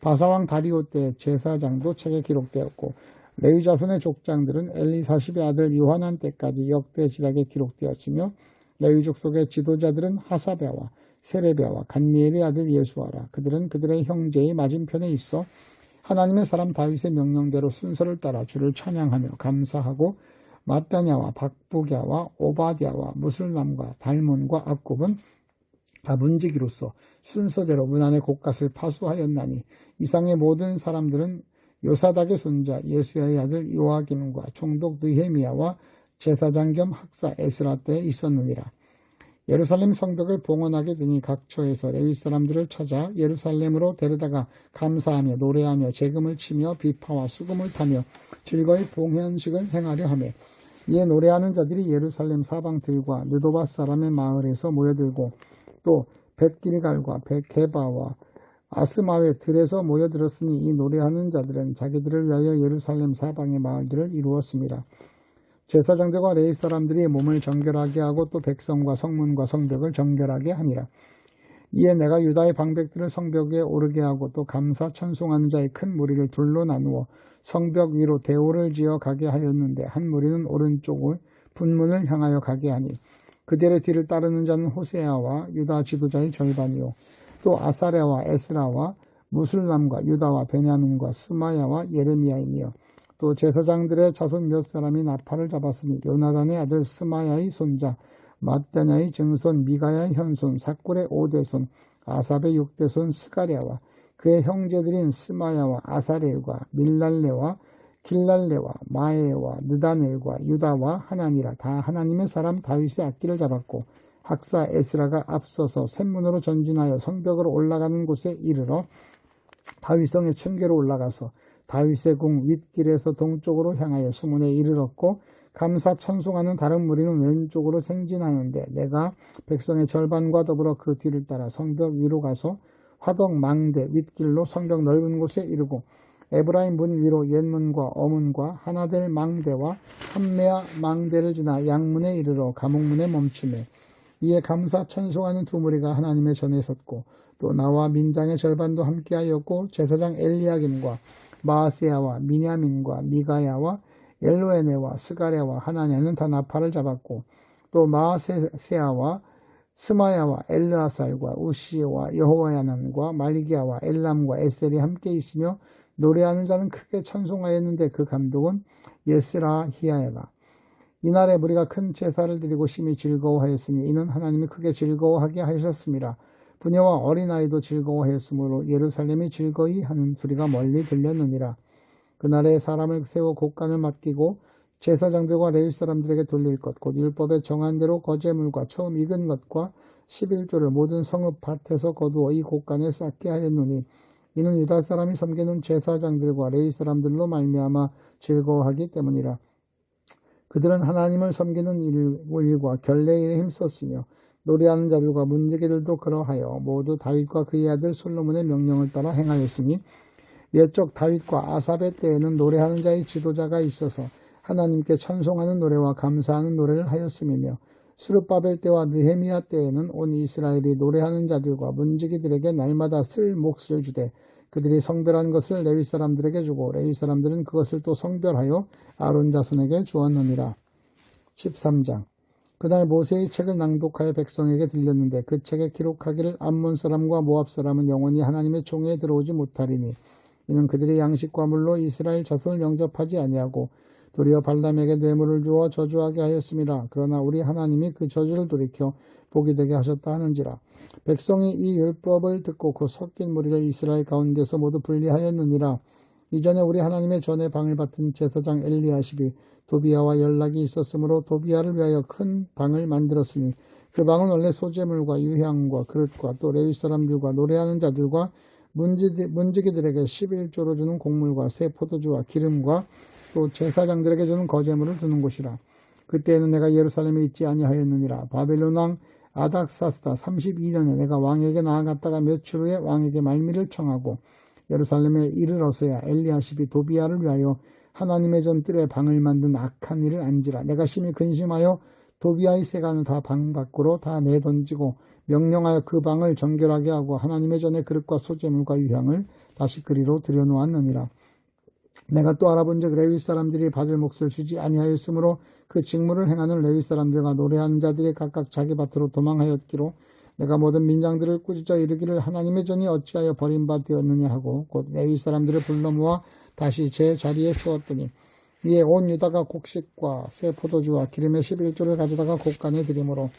바사왕 다리오 때 제사장도 책에 기록되었고 레위 자손의 족장들은 엘리사십의 아들 요하난 때까지 역대지략에 기록되었으며 레위 족속의 지도자들은 하사베와 세레베와 간미엘의 아들 예수아라. 그들은 그들의 형제의 맞은편에 있어 하나님의 사람 다윗의 명령대로 순서를 따라 주를 찬양하며 감사하고 마따냐와 박부갸와 오바댜와 무슬람과 달몬과 악굽은 다 문지기로서 순서대로 문안의 곳갓을 파수하였나니 이상의 모든 사람들은 요사닥의 손자 예수야의 아들 요아김과 총독 느헤미야와 제사장 겸 학사 에스라 때에 있었느니라. 예루살렘 성벽을 봉헌하게 되니 각처에서 레위 사람들을 찾아 예루살렘으로 데려다가 감사하며 노래하며 재금을 치며 비파와 수금을 타며 즐거이 봉헌식을 행하려 하며 이에 노래하는 자들이 예루살렘 사방들과 느도바 사람의 마을에서 모여들고 또 벳길갈과 벳게바와 아스마의 들에서 모여들었으니 이 노래하는 자들은 자기들을 위하여 예루살렘 사방의 마을들을 이루었습니다. 제사장들과 레위 사람들이 몸을 정결하게 하고 또 백성과 성문과 성벽을 정결하게 하니라. 이에 내가 유다의 방백들을 성벽 위에 오르게 하고 또 감사 찬송하는 자의 큰 무리를 둘로 나누어 성벽 위로 대오를 지어 가게 하였는데 한 무리는 오른쪽을 분문을 향하여 가게 하니 그들의 뒤를 따르는 자는 호세아와 유다 지도자의 절반이요 또 아사랴와 에스라와 무슬람과 유다와 베냐민과 스마야와 예레미야이며 또 제사장들의 자손 몇 사람이 나팔을 잡았으니 요나단의 아들 스마야의 손자 마따냐의 증손 미가야의 현손 삭굴의 5대손 아삽의 6대손 스가랴와 그의 형제들인 스마야와 아사렐과 밀랄레와 길랄레와 마에와 느다넬과 유다와 하나니라. 다 하나님의 사람 다윗의 악기를 잡았고 학사 에스라가 앞서서 샘문으로 전진하여 성벽으로 올라가는 곳에 이르러 다윗성의 층계로 올라가서 다윗의 궁 윗길에서 동쪽으로 향하여 수문에 이르렀고 감사 찬송하는 다른 무리는 왼쪽으로 행진하는데 내가 백성의 절반과 더불어 그 뒤를 따라 성벽 위로 가서 화덕 망대 윗길로 성벽 넓은 곳에 이르고 에브라임 문 위로 옛문과 어문과 하나델 망대와 함메아 망대를 지나 양문에 이르러 감옥문에 멈추매 이에 감사 찬송하는 두 무리가 하나님의 전에 섰고 또 나와 민장의 절반도 함께하였고 제사장 엘리야김과 마아세야와 미냐민과 미가야와 엘로에네와 스가랴와 하나냐는 다 나팔을 잡았고 또 마아세야와 스마야와 엘르아살과 우시와 여호야난과 말기야와 엘람과 에셀이 함께 있으며 노래하는 자는 크게 찬송하였는데 그 감독은 예스라히야가 이날에 무리가 큰 제사를 드리고 심히 즐거워하였으니 이는 하나님이 크게 즐거워하게 하셨습니다. 부녀와 어린아이도 즐거워하였으므로 예루살렘이 즐거이 하는 소리가 멀리 들렸느니라. 그날에 사람을 세워 곡간을 맡기고 제사장들과 레위 사람들에게 돌릴 것 곧 율법에 정한 대로 거제물과 처음 익은 것과 11조를 모든 성읍 밭에서 거두어 이 곡간에 쌓게 하였노니 이는 유다 사람이 섬기는 제사장들과 레위 사람들로 말미암아 즐거워하기 때문이라. 그들은 하나님을 섬기는 일과 결례일에 힘썼으며 노래하는 자들과 문지기들도 그러하여 모두 다윗과 그의 아들 솔로몬의 명령을 따라 행하였으니 옛적 다윗과 아삽의 때에는 노래하는 자의 지도자가 있어서 하나님께 찬송하는 노래와 감사하는 노래를 하였음이며 스룹바벨 때와 느헤미야 때에는 온 이스라엘이 노래하는 자들과 문지기들에게 날마다 쓸 몫을 주되 그들이 성별한 것을 레위 사람들에게 주고 레위 사람들은 그것을 또 성별하여 아론 자손에게 주었느니라. 13장. 그날 모세의 책을 낭독하여 백성에게 들렸는데 그 책에 기록하기를 암몬 사람과 모압 사람은 영원히 하나님의 총회에 들어오지 못하리니 이는 그들이 양식과 물로 이스라엘 자손을 영접하지 아니하고 도리어 발람에게 뇌물을 주어 저주하게 하였음이라. 그러나 우리 하나님이 그 저주를 돌이켜 복이 되게 하셨다 하는지라. 백성이 이 율법을 듣고 그 섞인 무리를 이스라엘 가운데서 모두 분리하였느니라. 이전에 우리 하나님의 전에 방을 받은 제사장 엘리야십이 도비아와 연락이 있었으므로 도비아를 위하여 큰 방을 만들었으니 그 방은 원래 소재물과 유향과 그릇과 또 레위 사람들과 노래하는 자들과 문지기들에게 11조로 주는 곡물과 새 포도주와 기름과 또 제사장들에게 주는 거제물을 주는 곳이라. 그때에는 내가 예루살렘에 있지 아니하였느니라. 바벨론 왕 아닥사스다 32년에 내가 왕에게 나아갔다가 며칠 후에 왕에게 말미를 청하고 예루살렘에 이르러서야 엘리야십이 도비아를 위하여 하나님의 전 뜰에 방을 만든 악한 일을 안지라. 내가 심히 근심하여 도비아의 세간을 다 방 밖으로 다 내던지고 명령하여 그 방을 정결하게 하고 하나님의 전에 그릇과 소재물과 유향을 다시 그리로 들여놓았느니라. 내가 또 알아본즉 레위 사람들이 받을 몫을 주지 아니하였으므로 그 직무를 행하는 레위 사람들과 노래하는 자들이 각각 자기 밭으로 도망하였기로 내가 모든 민장들을 꾸짖어 이르기를 하나님의 전이 어찌하여 버림받았느냐 하고 곧 레위 사람들을 불러 모아 다시 제 자리에 세웠더니 이에 온 유다가 곡식과 새 포도주와 기름의 11조를 가져다가 곡간에 드림으로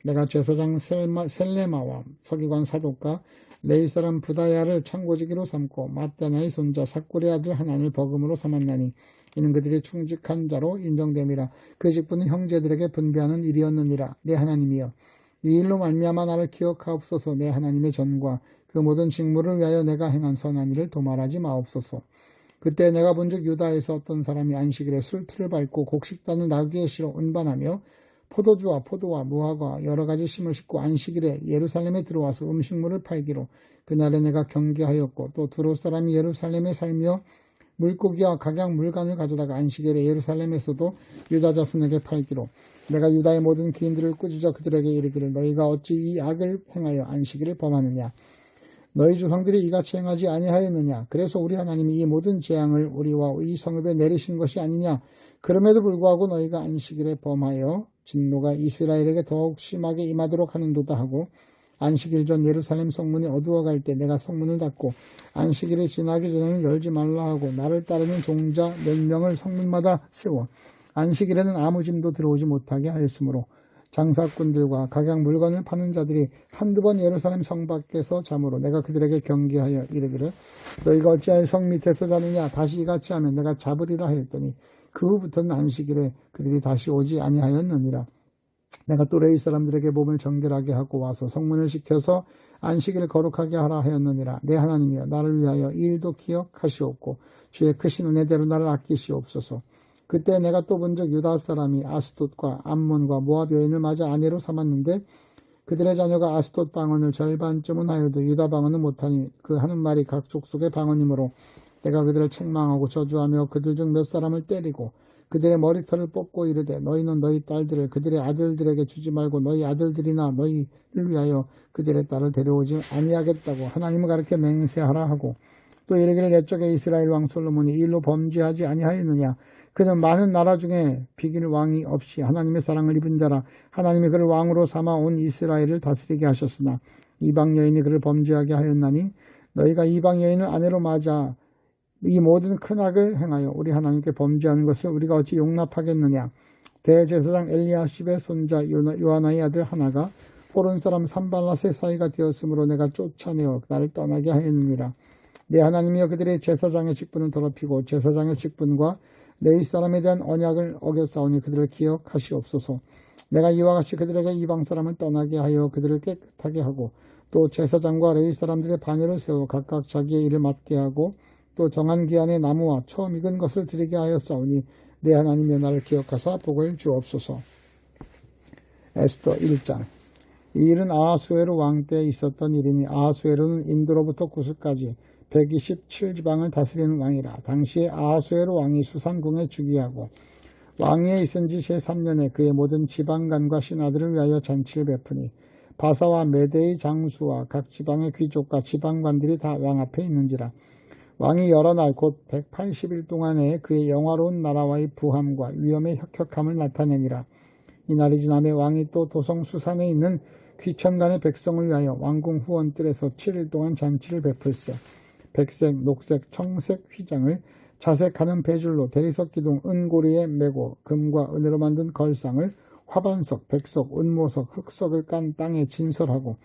내가 제사장 셀레마와 서기관 사독과 레위 사람 부다야를 창고지기로 삼고 마따나의 손자 삭골의 아들 하나를 버금으로 삼았나니 이는 그들이 충직한 자로 인정됨이라. 그 직분은 형제들에게 분배하는 일이었느니라. 내 하나님이여 이 일로 말미암아 나를 기억하옵소서. 내 하나님의 전과 그 모든 직무를 위하여 내가 행한 선한 일을 도말하지 마옵소서. 그때 내가 본즉 유다에서 어떤 사람이 안식일에 술틀을 밟고 곡식단을 나귀에 실어 운반하며 포도주와 포도와 무화과 여러 가지 심을 싣고 안식일에 예루살렘에 들어와서 음식물을 팔기로 그날에 내가 경계하였고 또 두로 사람이 예루살렘에 살며 물고기와 각양 물간을 가져다가 안식일에 예루살렘에서도 유다 자손에게 팔기로 내가 유다의 모든 기인들을 꾸짖어 그들에게 이르기를 너희가 어찌 이 악을 행하여 안식일을 범하느냐. 너희 조상들이 이같이 행하지 아니하였느냐. 그래서 우리 하나님이 이 모든 재앙을 우리와 이 성읍에 내리신 것이 아니냐. 그럼에도 불구하고 너희가 안식일에 범하여 진노가 이스라엘에게 더욱 심하게 임하도록 하는도다 하고 안식일 전 예루살렘 성문이 어두워갈 때 내가 성문을 닫고 안식일이 지나기 전에는 열지 말라 하고 나를 따르는 종자 몇 명을 성문마다 세워 안식일에는 아무 짐도 들어오지 못하게 하였으므로 장사꾼들과 각양 물건을 파는 자들이 한두 번 예루살렘 성 밖에서 자므로 내가 그들에게 경계하여 이르기를 너희가 어찌하여 성 밑에서 자느냐. 다시 이같이 하면 내가 잡으리라 하였더니 그 후부터는 안식일에 그들이 다시 오지 아니하였느니라. 내가 또 레위 사람들에게 몸을 정결하게 하고 와서 성문을 지켜서 안식일을 거룩하게 하라 하였느니라. 내 하나님이여 나를 위하여 이 일도 기억하시옵고 주의 크신 은혜대로 나를 아끼시옵소서. 그때 내가 또 본즉 유다 사람이 아스돗과 암몬과 모압 여인을 맞아 아내로 삼았는데 그들의 자녀가 아스돗 방언을 절반쯤은 하여도 유다 방언은 못하니 그 하는 말이 각 족속의 방언이므로 내가 그들을 책망하고 저주하며 그들 중 몇 사람을 때리고 그들의 머리털을 뽑고 이르되 너희는 너희 딸들을 그들의 아들들에게 주지 말고 너희 아들들이나 너희를 위하여 그들의 딸을 데려오지 아니하겠다고 하나님을 가르쳐 맹세하라 하고 또 이르기를 옛적에 이스라엘 왕 솔로몬이 이 일로 범죄하지 아니하였느냐. 그는 많은 나라 중에 비길 왕이 없이 하나님의 사랑을 입은 자라. 하나님이 그를 왕으로 삼아 온 이스라엘을 다스리게 하셨으나 이방 여인이 그를 범죄하게 하였나니 너희가 이방 여인을 아내로 맞아 이 모든 큰 악을 행하여 우리 하나님께 범죄하는 것을 우리가 어찌 용납하겠느냐. 대제사장 엘리야십의 손자 요하나의 아들 하나가 호론 사람 산발랏의 사이가 되었으므로 내가 쫓아내어 나를 떠나게 하였느니라. 내 하나님이여 그들의 제사장의 직분을 더럽히고 제사장의 직분과 레위 사람에 대한 언약을 어겼사오니 그들을 기억하시옵소서. 내가 이와 같이 그들에게 이방 사람을 떠나게 하여 그들을 깨끗하게 하고 또 제사장과 레위 사람들의 반열을 세워 각각 자기의 일을 맡게 하고 또 정한 기한에 나무와 처음 익은 것을 드리게 하였사오니 내 하나님의 나를 기억하사 복을 주옵소서. 에스더 1장. 이 일은 아하수에로 왕 때에 있었던 일이니 아하수에로는 인도로부터 구스까지 127지방을 다스리는 왕이라. 당시에 아하수에로 왕이 수산궁에 즉위하고 왕위에 있은 지 제3년에 그의 모든 지방관과 신하들을 위하여 잔치를 베푸니 바사와 메대의 장수와 각 지방의 귀족과 지방관들이 다 왕 앞에 있는지라. 왕이 여러 날 곧 180일 동안에 그의 영화로운 나라와의 부함과 위엄의 혁혁함을 나타내니라. 이날이 지남에 왕이 또 도성 수산에 있는 귀천간의 백성을 위하여 왕궁 후원뜰에서 7일 동안 잔치를 베풀세. 백색, 녹색, 청색 휘장을 자색하는 배줄로 대리석 기둥 은고리에 메고 금과 은으로 만든 걸상을 화반석, 백석, 은모석, 흑석을 깐 땅에 진설하고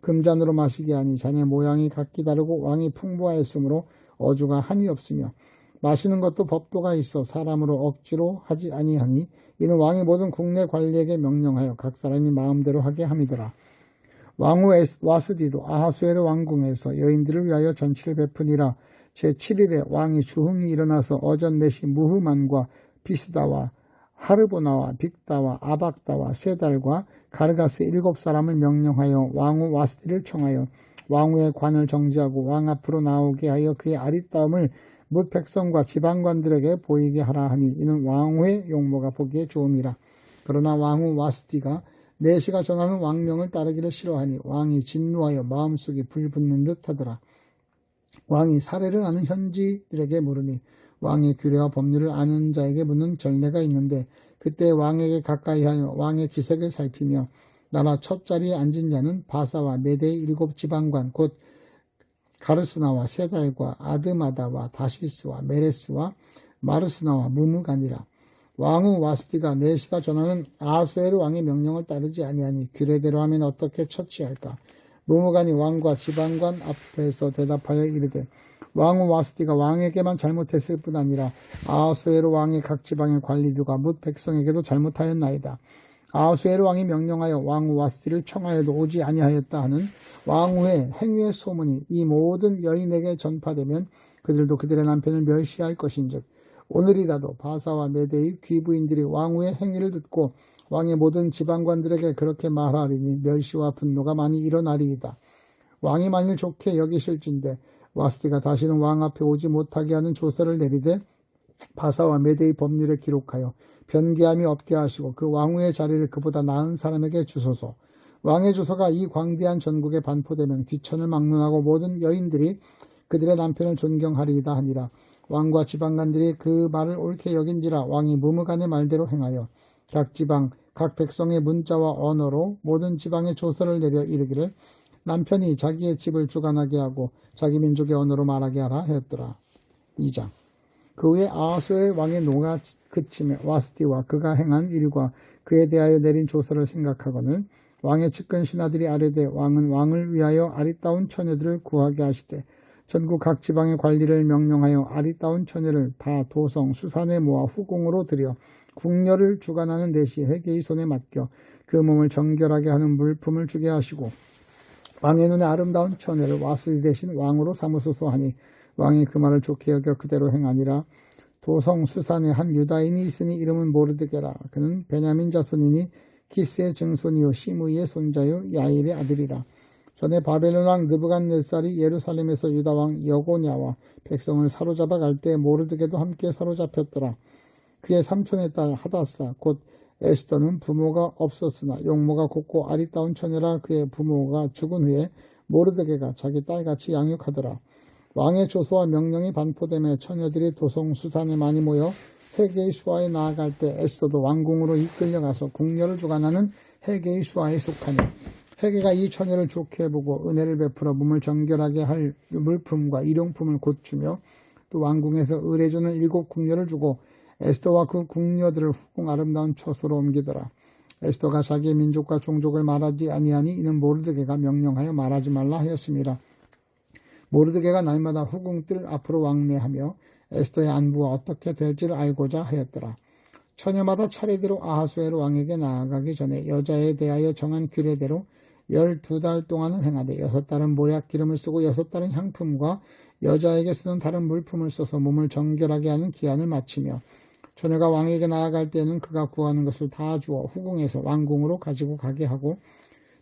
금잔으로 마시게 하니 잔의 모양이 각기 다르고 왕이 풍부하였으므로 어주가 한이 없으며 마시는 것도 법도가 있어 사람으로 억지로 하지 아니하니 이는 왕이 모든 국내 관리에게 명령하여 각 사람이 마음대로 하게 함이더라. 왕후 와스디도 아하수에르 왕궁에서 여인들을 위하여 잔치를 베푸니라. 제7일에 왕이 주흥이 일어나서 어전 넷이 무흐만과 비스다와 하르보나와 빅다와 아박다와 세달과 가르가스 7사람을 명령하여 왕후 와스디를 청하여 왕후의 관을 정지하고 왕 앞으로 나오게 하여 그의 아리따움을 뭇 백성과 지방관들에게 보이게 하라 하니 이는 왕후의 용모가 보기에 좋음이라. 그러나 왕후 와스디가 내시가 전하는 왕명을 따르기를 싫어하니 왕이 진노하여 마음속이 불붙는 듯 하더라. 왕이 사례를 아는 현지들에게 물으니 왕의 규례와 법률을 아는 자에게 묻는 전례가 있는데 그때 왕에게 가까이 하여 왕의 기색을 살피며 나라 첫 자리에 앉은 자는 바사와 메대의 7지방관 곧 가르스나와 세달과 아드마다와 다시스와 메레스와 마르스나와 무무간이라. 왕후 와스디가 내시가 전하는 아하수에르 왕의 명령을 따르지 아니하니 규례대로 하면 어떻게 처치할까. 무무간이 왕과 지방관 앞에서 대답하여 이르되 왕후 와스디가 왕에게만 잘못했을 뿐 아니라 아하수에르 왕의 각 지방의 관리들과 뭇 백성에게도 잘못하였나이다. 아하수에르 왕이 명령하여 왕후 와스디를 청하여도 오지 아니하였다 하는 왕후의 행위의 소문이 이 모든 여인에게 전파되면 그들도 그들의 남편을 멸시할 것인즉 오늘이라도 바사와 메대의 귀부인들이 왕후의 행위를 듣고 왕의 모든 지방관들에게 그렇게 말하리니 멸시와 분노가 많이 일어나리이다. 왕이 만일 좋게 여기실진데 와스디가 다시는 왕 앞에 오지 못하게 하는 조서를 내리되 바사와 메대의 법률에 기록하여 변개함이 없게 하시고 그 왕후의 자리를 그보다 나은 사람에게 주소서. 왕의 조서가 이 광대한 전국에 반포되면 귀천을 막론하고 모든 여인들이 그들의 남편을 존경하리이다 하니라. 왕과 지방관들이 그 말을 옳게 여긴지라 왕이 무무간의 말대로 행하여 각 지방 각 백성의 문자와 언어로 모든 지방에 조서를 내려 이르기를 남편이 자기의 집을 주관하게 하고 자기 민족의 언어로 말하게 하라 하였더라. 2장. 그 후에 아하수에르 왕의 노가 그침에 와스디와 그가 행한 일과 그에 대하여 내린 조서를 생각하거늘 왕의 측근 신하들이 아뢰되 왕은 왕을 위하여 아리따운 처녀들을 구하게 하시되 전국 각 지방의 관리를 명령하여 아리따운 처녀를 다 도성 수산에 모아 후궁으로 들여 궁녀를 주관하는 내시 해계의 손에 맡겨 그 몸을 정결하게 하는 물품을 주게 하시고 왕의 눈에 아름다운 처녀를 와스디 대신 왕으로 삼으소서 하니 왕이 그 말을 좋게 여겨 그대로 행하니라. 도성 수산에 한 유다인이 있으니 이름은 모르드게라. 그는 베냐민 자손이니 키스의 증손이요 시므이의 손자요 야일의 아들이라. 전에 바벨론 왕 느부갓네살이 예루살렘에서 유다 왕 여고냐와 백성을 사로잡아 갈 때 모르드게도 함께 사로잡혔더라. 그의 삼촌의 딸 하다사 곧 에스더는 부모가 없었으나 용모가 곱고 아리따운 처녀라. 그의 부모가 죽은 후에 모르드게가 자기 딸같이 양육하더라. 왕의 조서와 명령이 반포됨에 처녀들이 도성 수산에 많이 모여 해계의 수하에 나아갈 때 에스더도 왕궁으로 이끌려가서 궁녀를 주관하는 해계의 수하에 속하니 해계가 이 처녀를 좋게 보고 은혜를 베풀어 몸을 정결하게 할 물품과 일용품을 곧 주며 또 왕궁에서 의뢰주는 7 궁녀를 주고 에스더와 그 궁녀들을 후궁 아름다운 처소로 옮기더라. 에스더가 자기의 민족과 종족을 말하지 아니하니 이는 모르드게가 명령하여 말하지 말라 하였습니다. 모르드게가 날마다 후궁뜰 앞으로 왕래하며 에스더의 안부가 어떻게 될지를 알고자 하였더라. 처녀마다 차례대로 아하수에르 왕에게 나아가기 전에 여자에 대하여 정한 규례대로 12달 동안을 행하되 6달은 모략 기름을 쓰고 6달은 향품과 여자에게 쓰는 다른 물품을 써서 몸을 정결하게 하는 기한을 마치며 처녀가 왕에게 나아갈 때는 그가 구하는 것을 다 주어 후궁에서 왕궁으로 가지고 가게 하고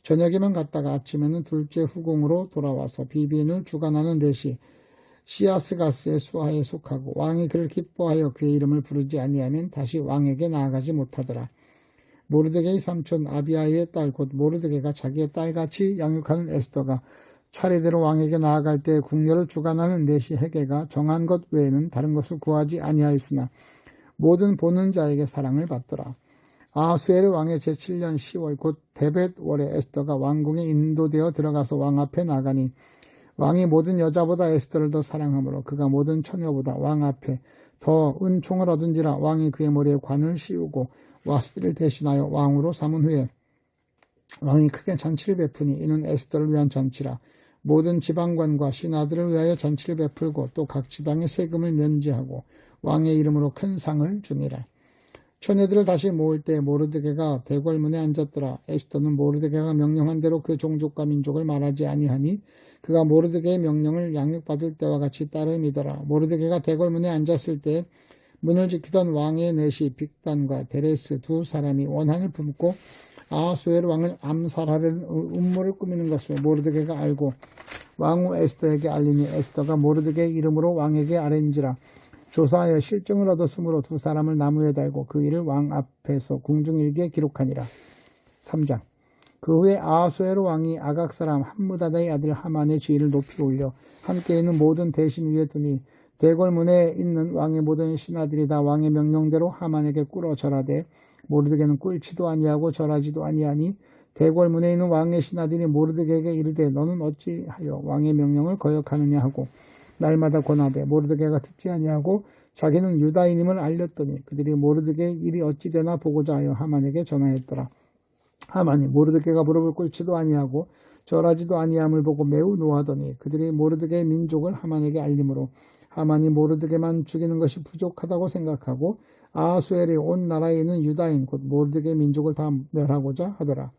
저녁에만 갔다가 아침에는 둘째 후궁으로 돌아와서 비빈을 주관하는 넷이 시아스가스의 수하에 속하고 왕이 그를 기뻐하여 그의 이름을 부르지 아니하면 다시 왕에게 나아가지 못하더라. 모르드게의 삼촌 아비아일의 딸 곧 모르드게가 자기의 딸같이 양육하는 에스더가 차례대로 왕에게 나아갈 때 궁녀를 주관하는 넷이 헤게가 정한 것 외에는 다른 것을 구하지 아니하였으나 모든 보는 자에게 사랑을 받더라. 아하수에르 왕의 제7년 10월 곧 데벳월에 에스더가 왕궁에 인도되어 들어가서 왕 앞에 나가니 왕이 모든 여자보다 에스더를 더 사랑하므로 그가 모든 처녀보다 왕 앞에 더 은총을 얻은지라. 왕이 그의 머리에 관을 씌우고 와스디를 대신하여 왕으로 삼은 후에 왕이 크게 잔치를 베푸니 이는 에스더를 위한 잔치라. 모든 지방관과 신하들을 위하여 잔치를 베풀고 또 각 지방의 세금을 면제하고 왕의 이름으로 큰 상을 주니라. 처녀들을 다시 모을 때 모르드게가 대궐문에 앉았더라. 에스더는 모르드게가 명령한 대로 그 종족과 민족을 말하지 아니하니 그가 모르드게의 명령을 양육받을 때와 같이 따름이더라. 모르드게가 대궐문에 앉았을 때 문을 지키던 왕의 넷이 빅단과 데레스 두 사람이 원한을 품고 아하수에르 왕을 암살하려는 음모를 꾸미는 것을 모르드게가 알고 왕후 에스더에게 알리니 에스더가 모르드게의 이름으로 왕에게 아뢰니라. 조사하여 실증을 얻었으므로 두 사람을 나무에 달고 그 일을 왕 앞에서 궁중일기에 기록하니라. 3장. 그 후에 아하수에르 왕이 아각 사람 함무다다의 아들 하만의 지위를 높이 올려 함께 있는 모든 대신 위에 두니 대궐문에 있는 왕의 모든 신하들이 다 왕의 명령대로 하만에게 꿇어 절하되 모르드게는 꿇지도 아니하고 절하지도 아니하니 대궐문에 있는 왕의 신하들이 모르드게에게 이르되 너는 어찌하여 왕의 명령을 거역하느냐 하고 날마다 권하되 모르드게가 듣지 아니하고 자기는 유다인임을 알렸더니 그들이 모르드게의 일이 어찌 되나 보고자 하여 하만에게 전하였더라. 하만이 모르드게가 무릎을 꿇지도 아니하고 절하지도 아니함을 보고 매우 노하더니 그들이 모르드게의 민족을 하만에게 알림으로 하만이 모르드게만 죽이는 것이 부족하다고 생각하고 아하수에르의 온 나라에 있는 유다인 곧 모르드게의 민족을 다 멸하고자 하더라.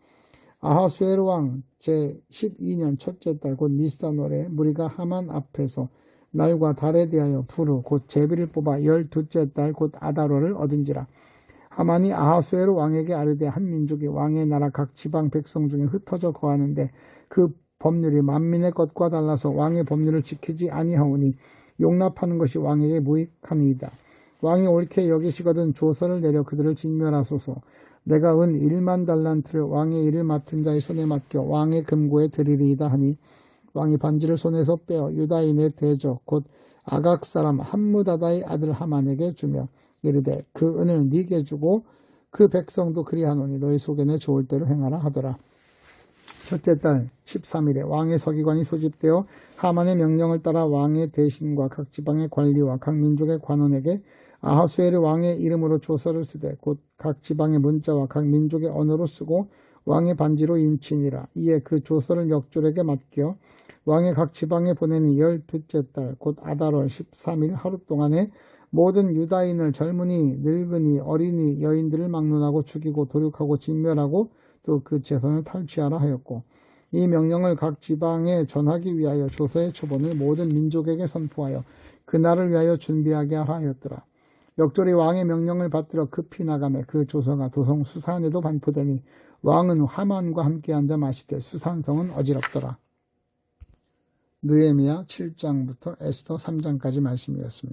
아하수에르 왕 제12년 첫째 달 곧 니산월에 무리가 하만 앞에서 날과 달에 대하여 푸르 곧 제비를 뽑아 12째 달 곧 아다로를 얻은지라. 하만이 아하수에르 왕에게 아뢰되 한 민족이 왕의 나라 각 지방 백성 중에 흩어져 거하는데 그 법률이 만민의 것과 달라서 왕의 법률을 지키지 아니하오니 용납하는 것이 왕에게 무익하니이다. 왕이 옳게 여기시거든 조서를 내려 그들을 진멸하소서. 내가 은 1만 달란트를 왕의 일을 맡은 자의 손에 맡겨 왕의 금고에 드리리이다 하니 왕이 반지를 손에서 빼어 유다인의 대적 곧 아각 사람 함무다다의 아들 하만에게 주며 이르되 그 은을 네게 주고 그 백성도 그리하노니 너희 속에내 좋을 대로 행하라 하더라. 첫째 달 13일에 왕의 서기관이 소집되어 하만의 명령을 따라 왕의 대신과 각 지방의 관리와 각 민족의 관원에게 아하수에르 왕의 이름으로 조서를 쓰되 곧 각 지방의 문자와 각 민족의 언어로 쓰고 왕의 반지로 인치니라. 이에 그 조서를 역졸에게 맡겨 왕의 각 지방에 보내니 12째 달 곧 아달월 13일 하루 동안에 모든 유다인을 젊은이, 늙은이, 어린이, 여인들을 막론하고 죽이고 도륙하고 진멸하고 또 그 재산을 탈취하라 하였고 이 명령을 각 지방에 전하기 위하여 조서의 초본을 모든 민족에게 선포하여 그날을 위하여 준비하게 하라 하였더라. 역졸이 왕의 명령을 받들어 급히 나가매 그 조서가 도성 수산에도 반포되니 왕은 하만과 함께 앉아 마시되 수산성은 어지럽더라. 느헤미야 7장부터 에스더 3장까지 말씀이었습니다.